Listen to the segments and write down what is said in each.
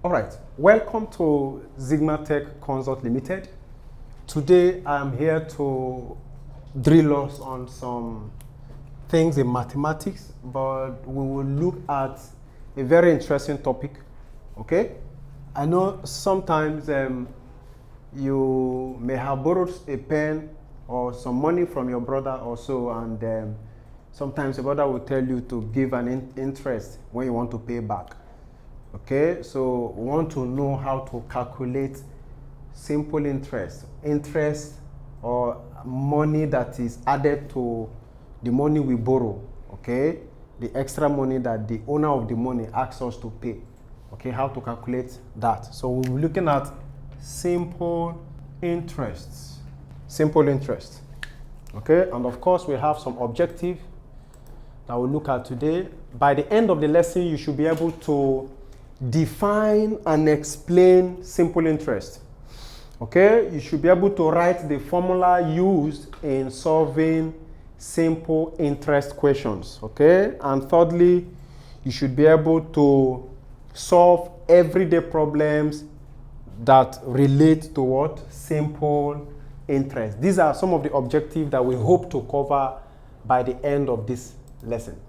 All right, welcome to Sigma Tech Consult Limited. Today I'm here to drill us on some things in mathematics, but we will look at a very interesting topic. Okay, I know sometimes you may have borrowed a pen or some money from your brother or so, and sometimes your brother will tell you to give an interest when you want to pay back. Okay, so we want to know how to calculate simple interest or money that is added to the money we borrow. Okay, the extra money that the owner of the money asks us to pay. Okay, how to calculate that. So we'll be looking at simple interest. Okay, and of course we have some objective that we'll look at today. By the end of the lesson, you should be able to define and explain simple interest. Okay, you should be able to write the formula used in solving simple interest questions. Okay, and thirdly, you should be able to solve everyday problems that relate to what? Simple interest. These are some of the objectives that we hope to cover by the end of this lesson.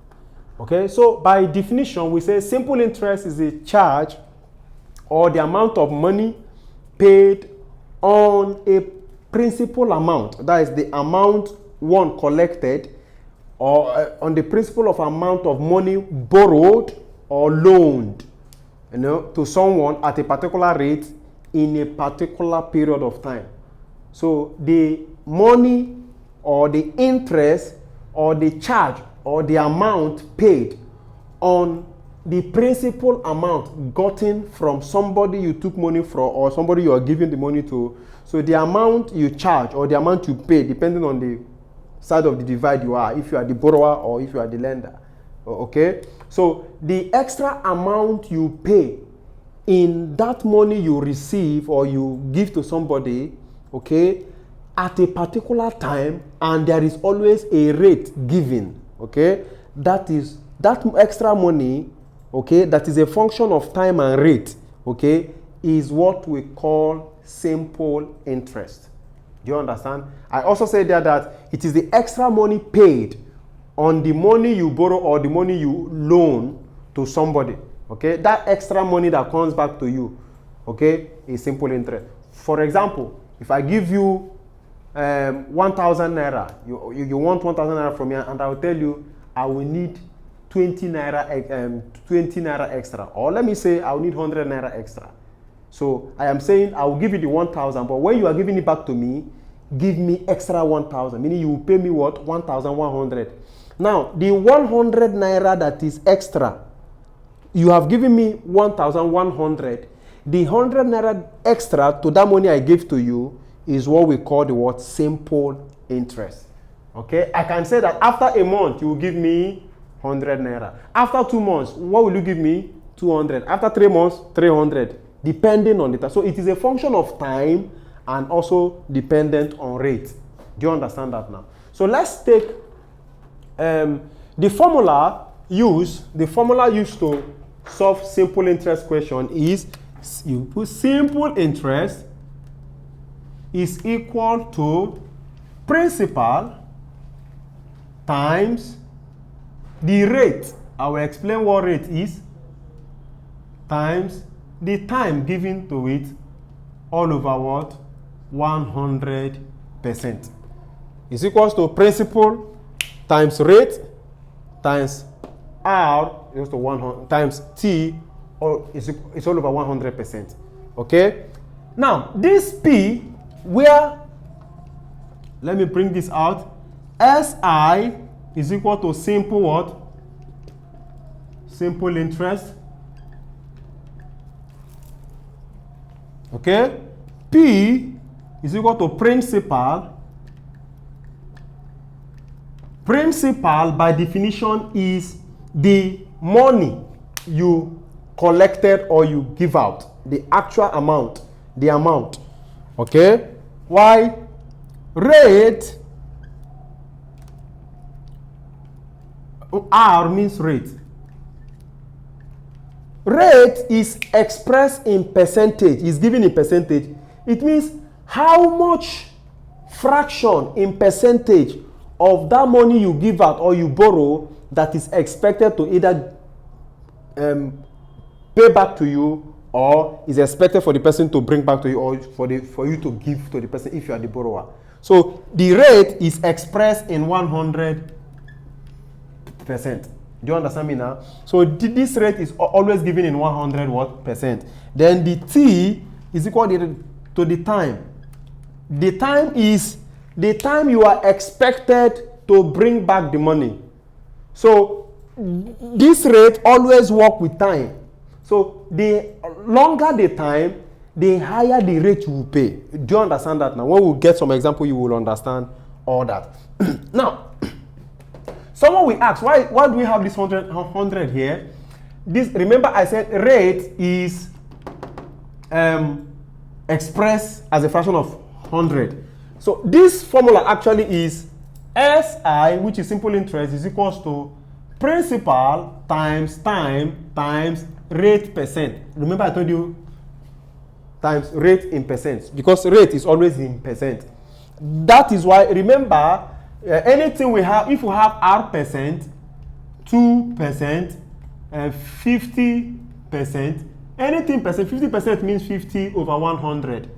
Okay, so by definition, we say simple interest is a charge or the amount of money paid on a principal amount. That is the amount one collected, or on the principal of amount of money borrowed or loaned, to someone at a particular rate in a particular period of time. So the money or the interest or the charge or the amount paid on the principal amount gotten from somebody you took money from or somebody you are giving the money to. So the amount you charge or the amount you pay, depending on the side of the divide you are, if you are the borrower or if you are the lender. Okay, so the extra amount you pay in that money you receive or you give to somebody, okay, at a particular time, and there is always a rate given. Okay, that is that extra money, okay, that is a function of time and rate, okay, is what we call simple interest. Do you understand? I also said there that it is the extra money paid on the money you borrow or the money you loan to somebody. Okay, that extra money that comes back to you, okay, is simple interest. For example, if I give you 1,000 naira, you want 1,000 naira from me, and I will tell you I will need 20 naira extra, or let me say I will need 100 naira extra. So I am saying I will give you the 1,000, but when you are giving it back to me, give me extra 1,000, meaning you will pay me what? 1,100. Now the 100 naira that is extra, you have given me 1,100. The 100 naira extra to that money I gave to you is what we call the word simple interest. Okay, I can say that after a month you will give me 100 naira. After 2 months, what will you give me? 200. After 3 months, 300, depending on the time. So it is a function of time and also dependent on rate. Do you understand that now? So let's take the formula used to solve simple interest question is, you put simple interest is equal to principal times the rate. I will explain what rate is, times the time given to it, all over what? 100%. Is equals to principal times rate times R equals to 100 times T, or it's all over 100%. Okay. Now this P, where, let me bring this out, SI is equal to simple what? Simple interest. Okay. P is equal to principal. Principal by definition is the money you collected or you give out, the actual amount, the amount. Okay. Why? Rate, R means rate. rate is expressed in percentage, is given in percentage. It means how much fraction in percentage of that money you give out or you borrow that is expected to either pay back to you or is expected for the person to bring back to you or for you to give to the person if you are the borrower. So the rate is expressed in 100%. Do you understand me now? So this rate is always given in 100%. Then the T is equal to the time. The time is the time you are expected to bring back the money. So this rate always works with time. So the longer the time, the higher the rate you will pay. Do you understand that now? When we get some example, you will understand all that. Now, someone will ask, why do we have this 100 here? This, remember I said rate is expressed as a fraction of 100. So this formula actually is SI, which is simple interest, is equals to principal times time times rate percent. Remember I told you times rate in percent, because rate is always in percent. That is why, remember, anything we have, if we have R%, 2%, and 50%, anything percent, 50% means 50 over 100.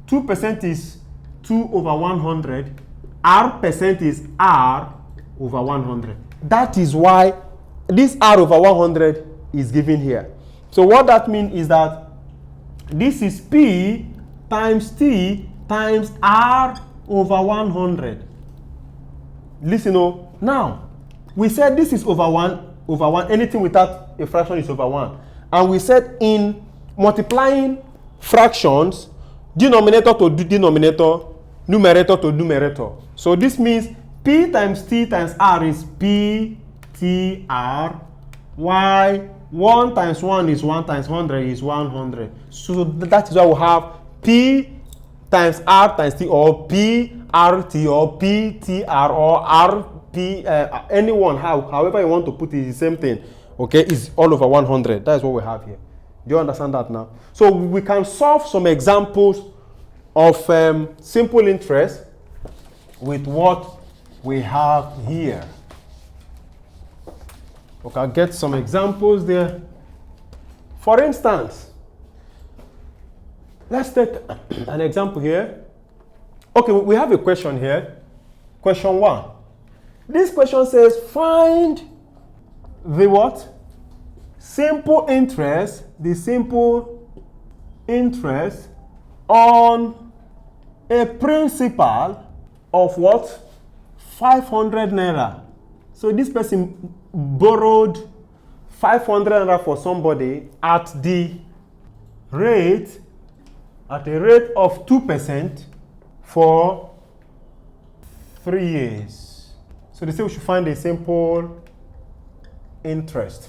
2% is 2 over 100. R% is R over 100. That is why this R over 100 is given here. So what that means is that this is P times T times R over 100. Listen, now we said this is over 1, anything without a fraction is over 1. And we said in multiplying fractions, denominator to denominator, numerator to numerator. So this means P times T times R is P T R, y 1 times 1 is 1 times 100 is 100. So that is why we have P times R times T, or P R T, or P T R, or R P, anyone, however you want to put it, is the same thing. Okay, it's all over 100. That is what we have here. Do you understand that now? So we can solve some examples of simple interest with what we have here. Okay, I'll get some examples there. For instance, let's take an example here. Okay, we have a question here. Question 1. This question says, find the what? Simple interest, the simple interest on a principal of what? 500 naira. So this person borrowed 500 naira for somebody at a rate of 2% for 3 years. So they say we should find a simple interest.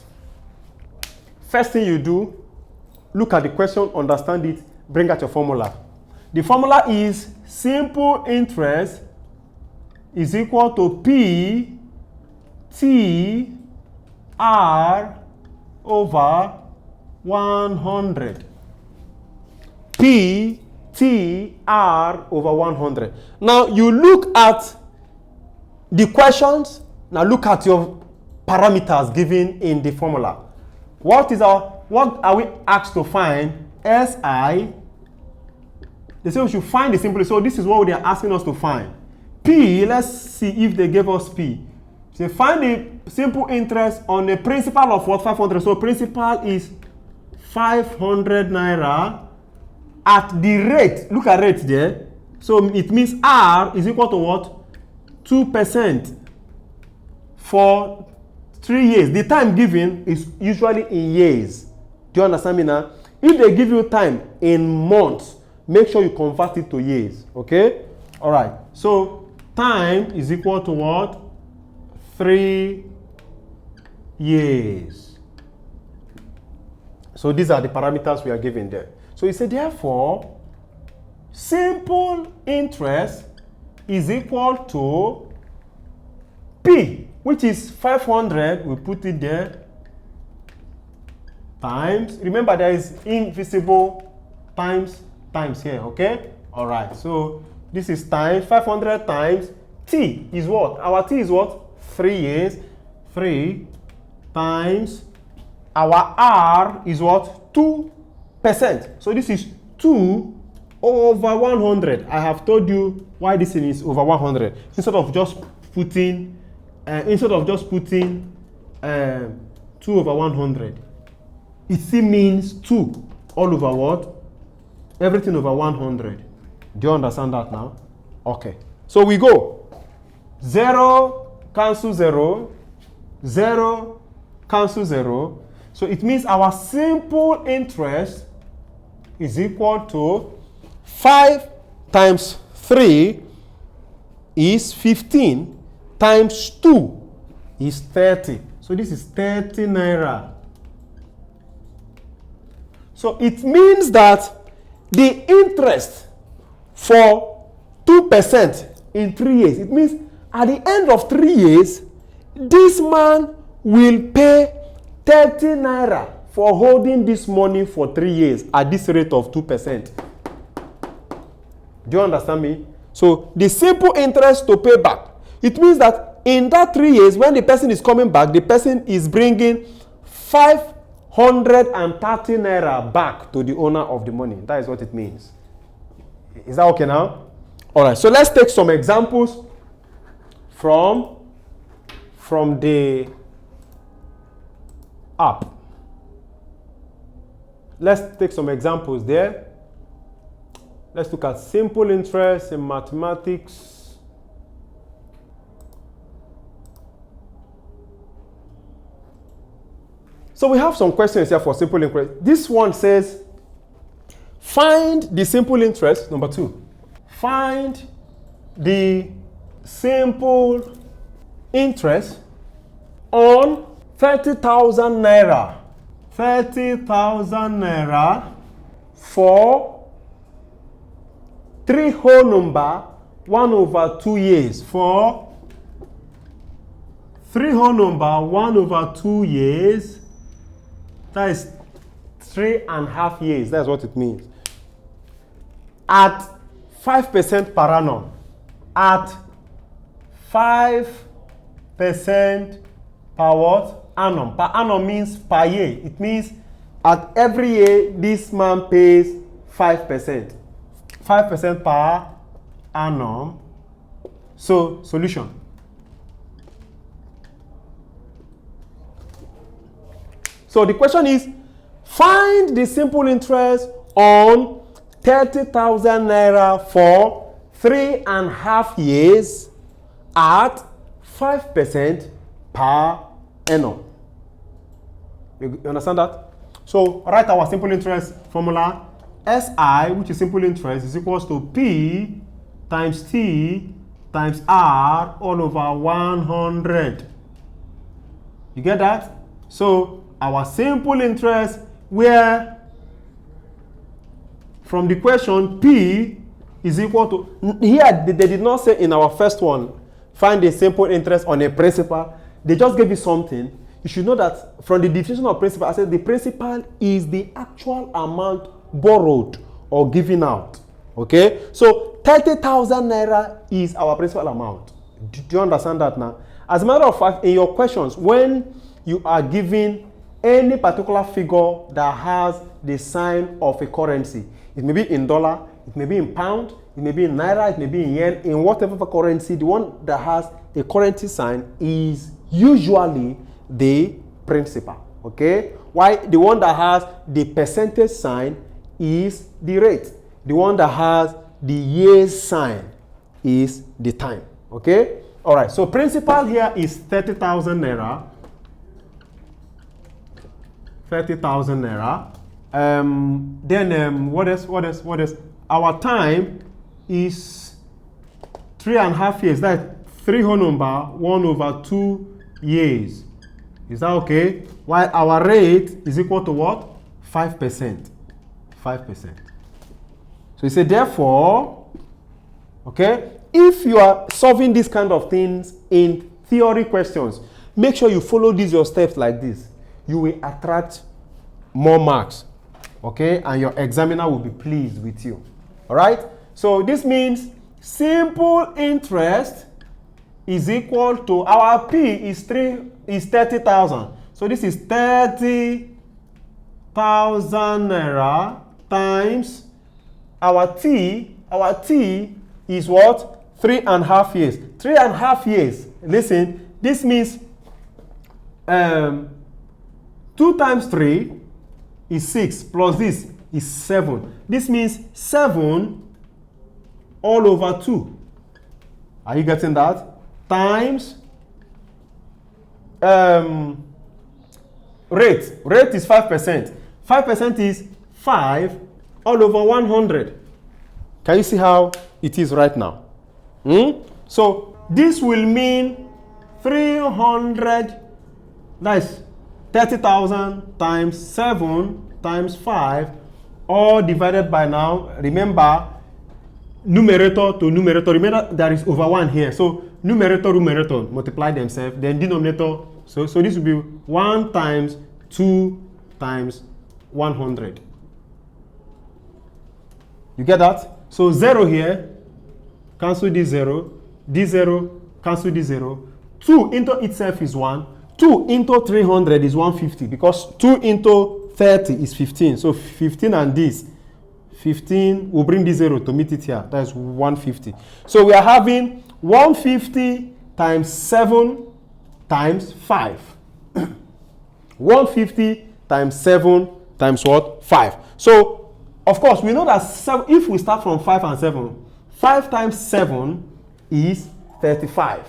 First thing you do, look at the question, understand it, bring out your formula. The formula is simple interest is equal to P T R over 100. P T R over 100. Now you look at the questions. Now look at your parameters given in the formula. What are we asked to find? SI. They say we should find the simple. So this is what they are asking us to find. P, let's see if they gave us P. So find the simple interest on a principal of what? 500. So principal is 500 naira at the rate. Look at rate there. So it means R is equal to what? 2% for 3 years. The time given is usually in years. Do you understand me now? If they give you time in months, make sure you convert it to years. Okay? All right. So time is equal to what? 3 years. So these are the parameters we are given there. So you say, therefore, simple interest is equal to P, which is 500. We put it there. times, remember there is invisible times here, okay? All right, so this is times 500 times t is what? Our t is what? 3 years. 3 times our r is what? 2%. So this is 2 over 100. I have told you why this thing is over 100. Instead of just putting 2 over 100, it still means 2 all over what? Everything over 100. Do you understand that now? Okay. So we go. 0 cancel 0. 0 cancel 0. So it means our simple interest is equal to 5 times 3 is 15 times 2 is 30. So this is 30 naira. So it means that the interest for 2% in 3 years, it means at the end of 3 years, this man will pay 30 naira for holding this money for 3 years at this rate of 2%. Do you understand me? So the simple interest to pay back, it means that in that 3 years, when the person is coming back, the person is bringing 530 naira back to the owner of the money. That is what it means. Is that okay now? All right. So let's take some examples from the app. Let's take some examples there. Let's look at simple interest in mathematics. So we have some questions here for simple interest. This one says, find the simple interest, number 2. Find the simple interest on 30,000 naira. 30,000 naira for 3 whole number 1 over 2 years. For 3 whole number 1 over 2 years, that is 3.5 years. That's what it means. At 5% per annum. At 5% per what? Annum. Per annum means per year. It means at every year, this man pays 5%. 5% per annum. So, solution. So the question is, find the simple interest on 30,000 naira for 3.5 years at 5% per annum. You understand that? So write our simple interest formula. SI, which is simple interest, is equals to P times T times R all over 100. You get that? So our simple interest, where from the question P is equal to, here they did not say in our first one, find the simple interest on a principal. They just gave you something. You should know that from the definition of principal, I said the principal is the actual amount borrowed or given out. Okay? So 30,000 naira is our principal amount. Do you understand that now? As a matter of fact, in your questions, when you are given any particular figure that has the sign of a currency, it may be in dollar, it may be in pound, it may be in naira, it may be in yen, in whatever currency, the one that has a currency sign is usually the principal. Okay? Why the one that has the percentage sign is the rate. The one that has the years sign is the time. Okay? All right. So principal here is 30,000 naira. 30,000 naira. Then what else? Our time is 3.5 years. That's 3 whole number 1 over 2 years. Is that okay? While our rate is equal to what? 5%. 5%. So you say therefore, okay, if you are solving these kind of things in theory questions, make sure you follow these your steps like this. You will attract more marks. Okay, and your examiner will be pleased with you. All right, so this means simple interest is equal to, our P is 30,000. So this is 30,000 naira times our T is what? 3.5 years. 3.5 years. Listen, this means 2 times 3 is 6 plus this is 7. This means 7 all over 2. Are you getting that? Times rate. Rate is 5%. 5% is 5 all over 100. Can you see how it is right now? So this will mean 300, that's 30,000 times 7 times 5, all divided by, now remember, numerator to numerator. Remember there is over 1 here. So numerator, numerator multiply themselves. Then denominator. So this will be 1 times 2 times 100. You get that? So 0 here, cancel this 0. This 0, cancel this 0. 2 into itself is 1. 2 into 300 is 150, because 2 into 30 is 15. So 15 and this 15, we'll bring this 0 to meet it here. That is 150. So we are having 150 times 7 times 5. 150 times 7 times what? 5. So, of course, we know that 7, if we start from 5 and 7, 5 times 7 is 35.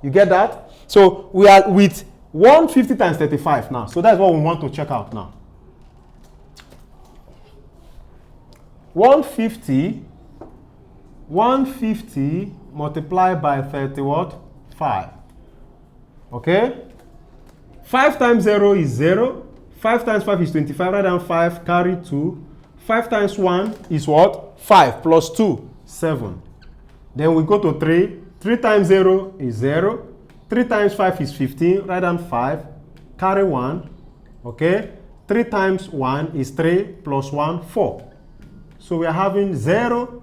You get that? So we are with 150 times 35 now. So that's what we want to check out now. 150 multiplied by 30 what? 5. Okay? 5 times 0 is 0. 5 times 5 is 25. Write down 5, carry 2. 5 times 1 is what? 5 plus 2, 7. Then we go to 3. 3 times 0 is 0. 3 times 5 is 15. Write down 5, carry 1. Okay? 3 times 1 is 3 plus 1, 4. So we are having 0,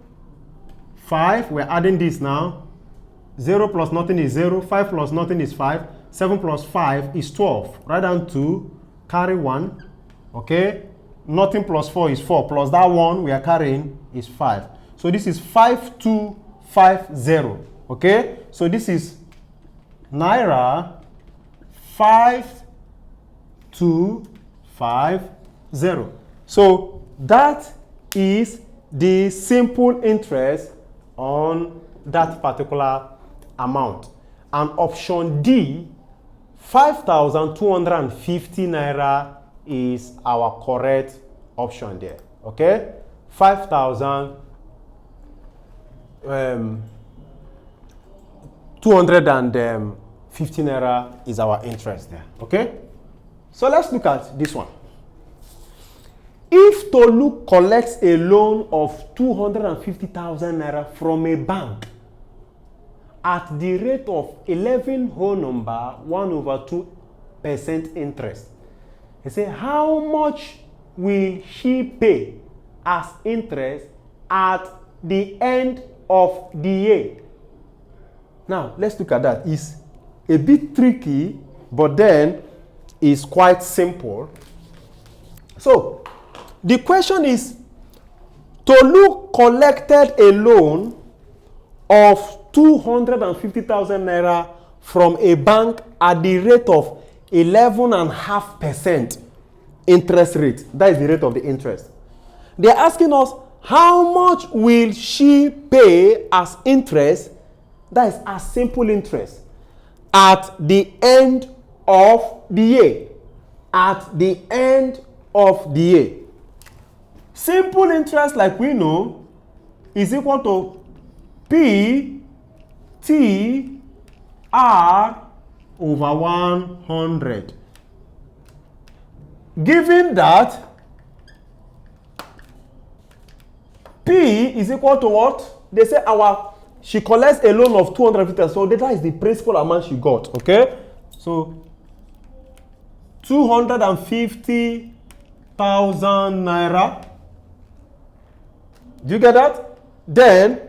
5. We're adding this now. 0 plus nothing is 0. 5 plus nothing is 5. 7 plus 5 is 12. Write down 2, carry 1. Okay? Nothing plus 4 is 4. Plus that 1 we are carrying is 5. So this is 5250. Okay? So this is Naira 5250. So that is the simple interest on that particular amount. And option D, 5,250 naira is our correct option there. Okay? 5,250 naira is our interest there. Okay? So let's look at this one. If Tolu collects a loan of 250,000 naira from a bank at the rate of 11 whole number 1/2% interest, he say, how much will she pay as interest at the end of the year? Now, let's look at that. It's a bit tricky, but then it's quite simple. So, the question is, Tolu collected a loan of 250,000 naira from a bank at the rate of 11.5% interest rate. That is the rate of the interest. They are asking us, how much will she pay as interest? That is as simple interest at the end of the year. At the end of the year. Simple interest, like we know, is equal to PTR over 100. Given that P is equal to what? They say she collects a loan of 250,000, so that is the principal amount she got. Okay? So 250,000 naira. Do you get that? Then,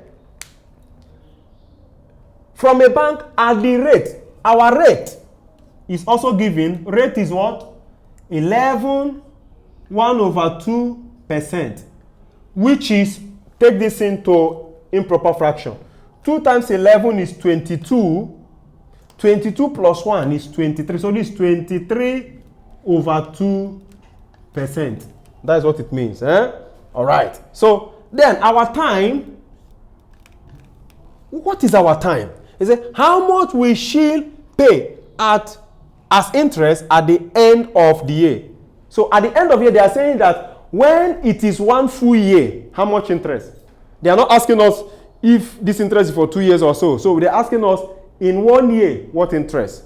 from a bank at the rate, our rate is also given. Rate is what? 11/1/2%, which is, take this into improper fraction. 2 times 11 is 22. 22 plus 1 is 23. So this is 23/2%. That is what it means. All right. So then our time, what is our time? Is it how much we shall pay as interest at the end of the year? So at the end of the year, they are saying that when it is 1 full year, how much interest? They are not asking us if this interest is for 2 years or so. So they're asking us in 1 year, what interest?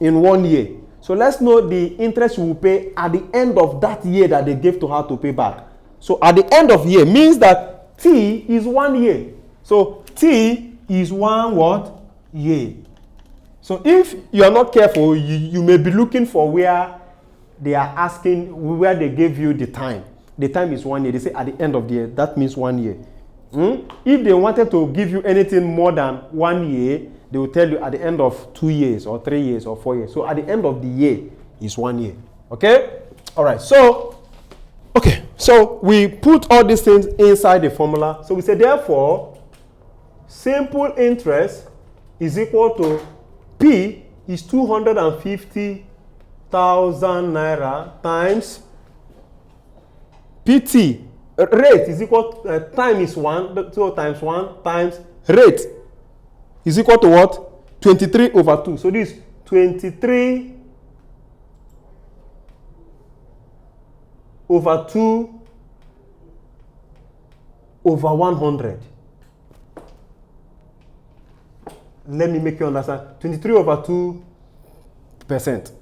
In 1 year. So let's know the interest we will pay at the end of that year that they gave to her to pay back. So at the end of year means that T is 1 year. So T is 1 what? Year. So if you are not careful, you may be looking for where they are asking, where they gave you the time. The time is 1 year. They say at the end of the year, that means 1 year. If they wanted to give you anything more than 1 year, they will tell you at the end of 2 years or 3 years or 4 years. So at the end of the year is 1 year. Okay? All right. So, okay. So we put all these things inside the formula. So we say, therefore, simple interest is equal to P is 250,000 naira times PT. Rate is equal to, time is 1, so times 1 times rate is equal to what? 23/2. So this is 23/2/100. Let me make you understand. 23/2%.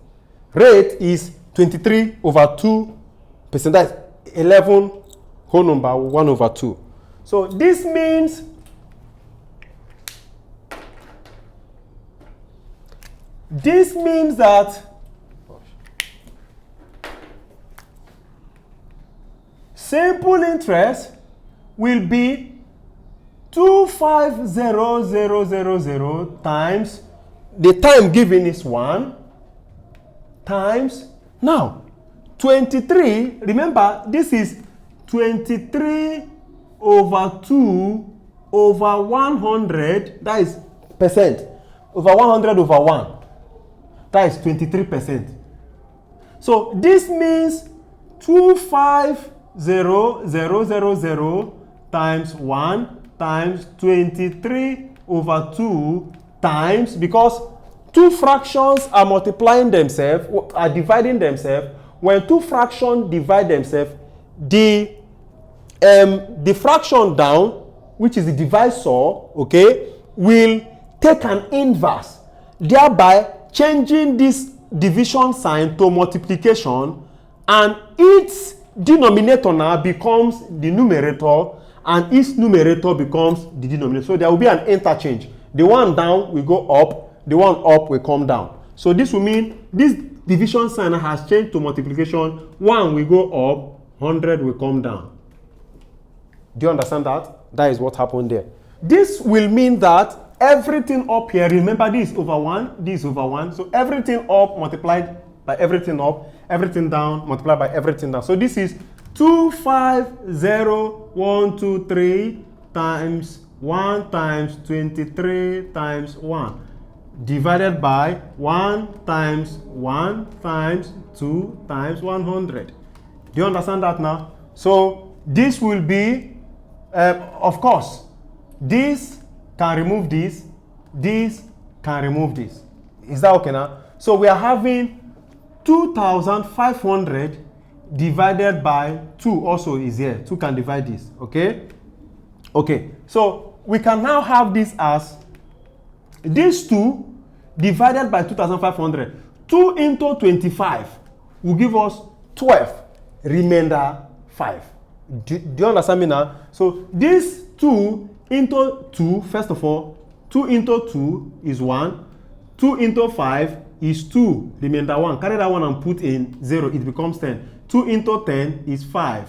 Rate is 23/2%. That's 11 whole number 1/2. So this means that simple interest will be 250,000 times the time given is 1 times now 23. Remember, this is 23/2/100. That is percent over 100/1. That is 23%. So this means 250,000 times 1 times 23/2 times, because two fractions are multiplying themselves, are dividing themselves. When two fractions divide themselves, the fraction down, which is the divisor, okay, will take an inverse, thereby changing this division sign to multiplication, and its denominator now becomes the numerator, and its numerator becomes the denominator. So there will be an interchange. The one down will go up, the one up will come down. So this will mean this division sign has changed to multiplication. 1 will go up, 100 will come down. Do you understand that? That is what happened there. This will mean that everything up here, remember this is over 1, this is over 1. So everything up multiplied by everything up, everything down multiplied by everything down. So this is 250,123 times 1 times 23 times 1 divided by 1 times 1 times 2 times 100. Do you understand that now? So this will be, of course, this can remove this, this can remove this. Is that okay now? So we are having 2,500 divided by 2 also is here. 2 can divide this, okay? Okay, so we can now have this as these 2 divided by 2,500. 2 into 25 will give us 12, remainder 5. Do you understand me now? So this 2 into 2, first of all, 2 into 2 is 1. 2 into 5 is 2, remainder 1. Carry that 1 and put in 0, it becomes 10. 2 into 10 is 5.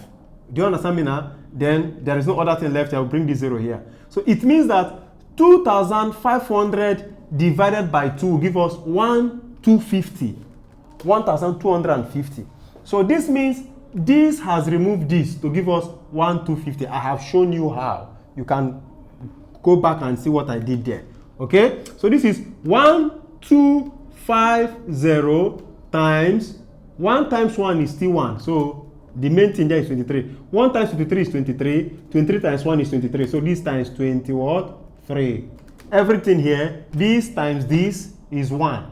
Do you understand me now? Then there is no other thing left. I will bring this 0 here. So it means that 2,500 divided by 2 will give us 1,250. 1,250. So this means this has removed this to give us 1,250. I have shown you how. You can go back and see what I did there. Okay? So this is 1,250 times 1 times 1 is still 1. So the main thing there is 23. 1 times 23 is 23. 23 times 1 is 23. So this times 20 what? 3. Everything here, this times this is 1.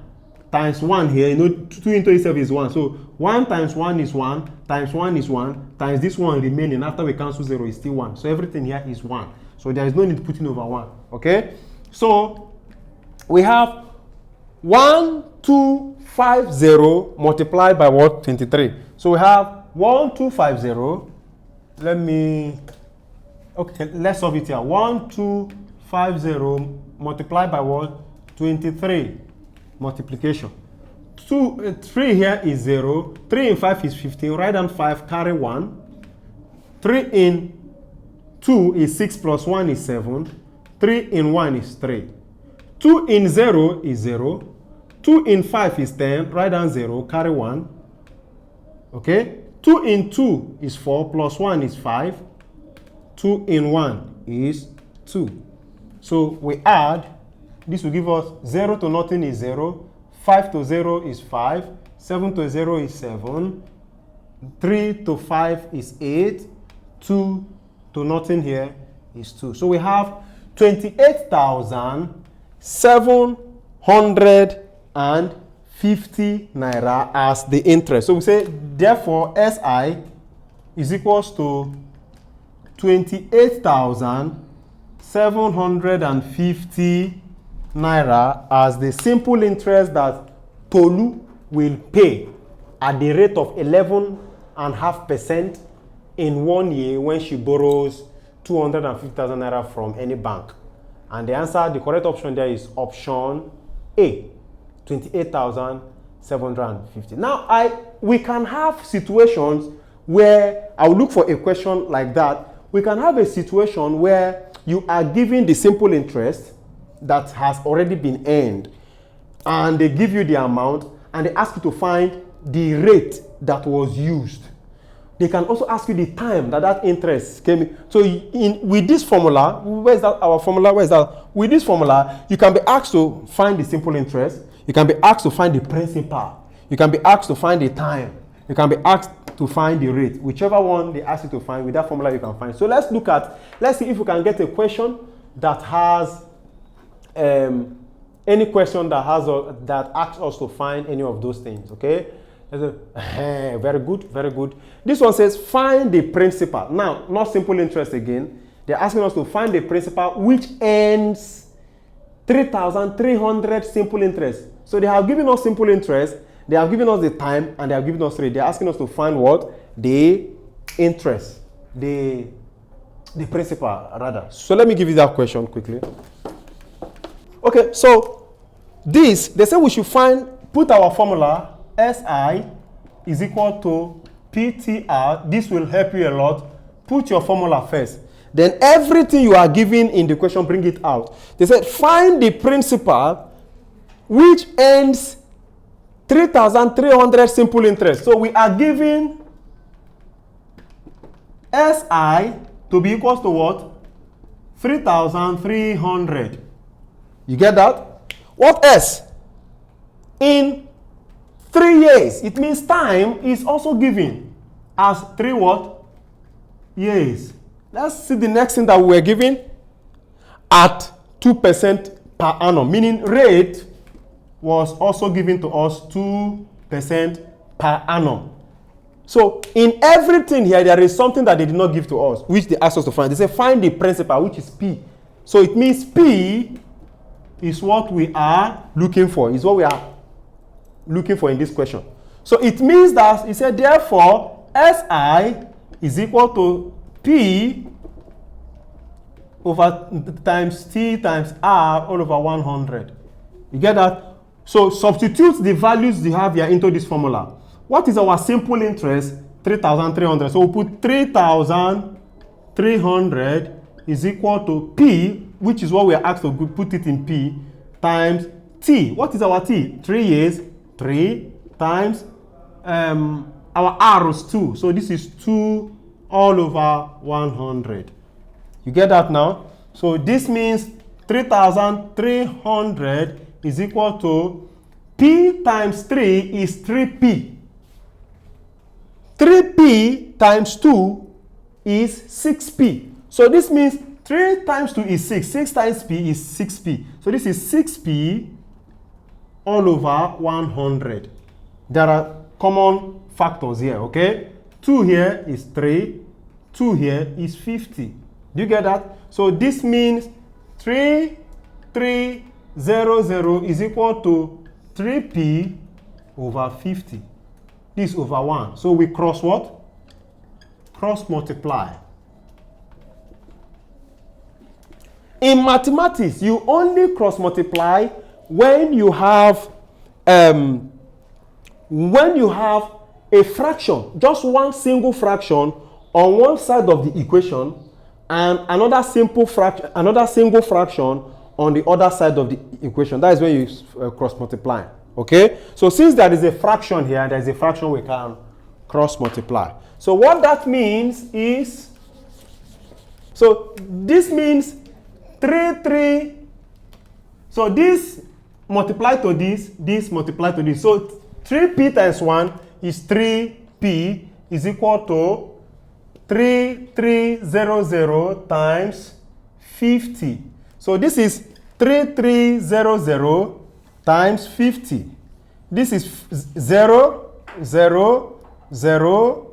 Times 1 here, you know, 2 into itself is 1. So 1 times 1 is 1, times 1 is 1, times this one remaining after we cancel 0 is still 1. So everything here is 1. So there is no need putting over 1. Okay? So we have 1,250 multiplied by what? 23. So we have 1,250. Let me, okay, let's solve it here. 1,250 multiplied by what? 23. Multiplication. 3 here is 0. 3 in 5 is 15. Write down 5, carry 1. 3 in 2 is 6 plus 1 is 7. 3 in 1 is 3. 2 in 0 is 0. 2 in 5 is 10. Write down 0, carry 1. Okay? 2 in 2 is 4 plus 1 is 5. 2 in 1 is 2. So we add. This will give us 0 to nothing is 0, 5 to 0 is 5, 7 to 0 is 7, 3 to 5 is 8, 2 to nothing here is 2. So we have 28,750 naira as the interest. So we say, therefore, SI is equals to 28,750 naira as the simple interest that Tolu will pay at the rate of 11.5% in 1 year when she borrows 250,000 naira from any bank. And the answer, the correct option there is option A, 28,750. Now, we can have situations where I will look for a question like that. We can have a situation where you are given the simple interest that has already been earned, and they give you the amount and they ask you to find the rate that was used. They can also ask you the time that interest came in. So with this formula, where is that our formula? Where is that? With this formula, you can be asked to find the simple interest. You can be asked to find the principal. You can be asked to find the time. You can be asked to find the rate. Whichever one they ask you to find, with that formula you can find. So let's see if we can get a question that has any question that asks us to find any of those things. Okay, very good, very good. This one says find the principal. Now, not simple interest again. They're asking us to find the principal which earns 3,300 simple interest. So they have given us simple interest, they have given us the time, and they have given us rate. They're asking us to find what? The interest, the principal rather. So let me give you that question quickly. Okay, so this, they say we should put our formula, SI is equal to PTR. This will help you a lot. Put your formula first. Then everything you are given in the question, bring it out. They said find the principal which earns 3,300 simple interest. So we are given SI to be equal to what? 3,300. You get that? What else? In 3 years, it means time is also given as 3 what? Years. Let's see the next thing that we were given at 2% per annum, meaning rate was also given to us 2% per annum. So in everything here, there is something that they did not give to us, which they asked us to find. They say find the principal, which is P. So it means P is what we are looking for, is what we are looking for in this question. So it means that it said, therefore, SI is equal to P over times T times R all over 100. You get that? So substitute the values you have here into this formula. What is our simple interest? 3,300. So we'll put 3,300 is equal to P, which is what we are asked to put it in P, times T. What is our T? 3 years. 3 times our R is 2. So this is 2 all over 100. You get that now? So this means 3,300 is equal to P times 3 is 3P. 3P times 2 is 6P. So this means 3 times 2 is 6. 6 times P is 6P. So this is 6P all over 100. There are common factors here, okay? 2 here is 3. 2 here is 50. Do you get that? So this means 3,300 is equal to 3P over 50. This over 1. So we cross what? Cross multiply. In mathematics, you only cross multiply when you have a fraction, just one single fraction on one side of the equation, and another single fraction on the other side of the equation. That is when you cross multiply. Okay? So since there is a fraction here, there is a fraction we can cross multiply. So what that means is, so this means 3. So this multiply to this multiply to this. So 3P times 1 is 3P is equal to 3,300 times 50. So this is 3,300 times 50. This is 0, 0, 0,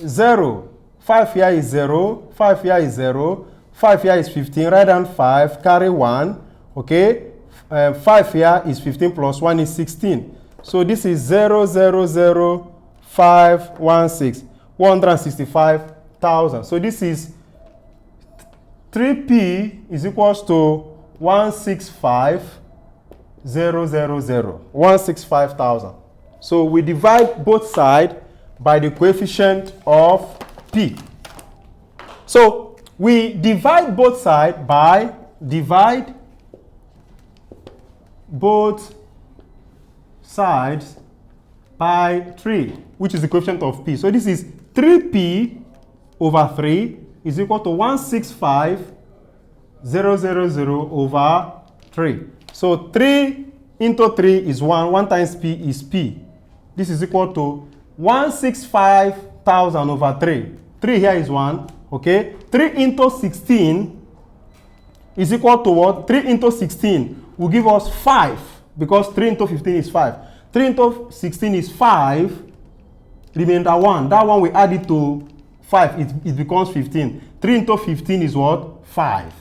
0. 5 here is 0, 5 here is 0, 5 here is 15, write down 5, carry 1, okay? 5 here is 15 plus 1 is 16. So this is 0, 0, 0, 5, 1, 6, 165,000. So this is 3P is equals to 165,000. 165,000. So we divide both sides by the coefficient of P. So we divide both sides by both sides by 3, which is the coefficient of P. So this is 3P over 3 is equal to 165,000 over 3. So 3 into 3 is 1. 1 times P is P. This is equal to 165,000 over 3. 3 here is 1. Okay. 3 into 16 is equal to what? 3 into 16 will give us 5, because 3 into 15 is 5. 3 into 16 is 5. Remainder 1. That one we add it to 5. It becomes 15. 3 into 15 is what? 5.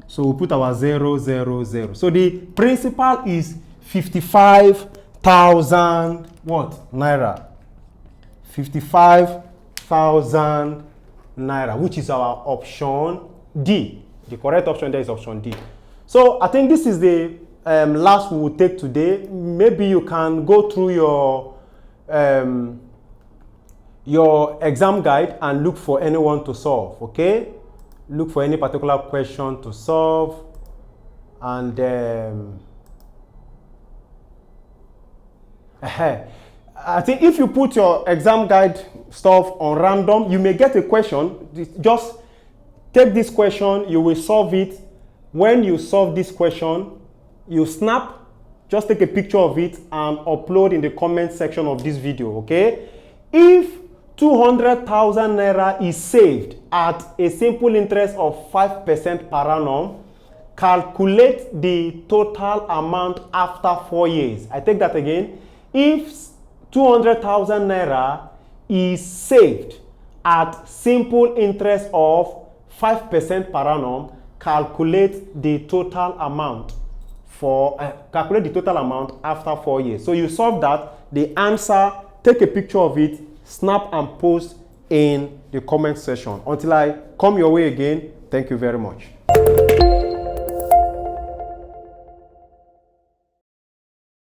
So we put our 0, 0, 0. So the principal is 55,000 what? Naira. 55,000 naira, which is our option D. The correct option there is option D. So I think this is the last we will take today. Maybe you can go through your exam guide and look for anyone to solve, okay? Look for any particular question to solve, and I think if you put your exam guide stuff on random, you may get a question. Just take this question, you will solve it. When you solve this question, you snap, just take a picture of it and upload in the comment section of this video, okay? If 200,000 naira is saved at a simple interest of 5% per annum, calculate the total amount after 4 years. I take that again. If 200,000 naira is saved at simple interest of 5% per annum, calculate the total amount after 4 years. So you solve that, the answer, take a picture of it, snap and post in the comment section. Until I come your way again, thank you very much.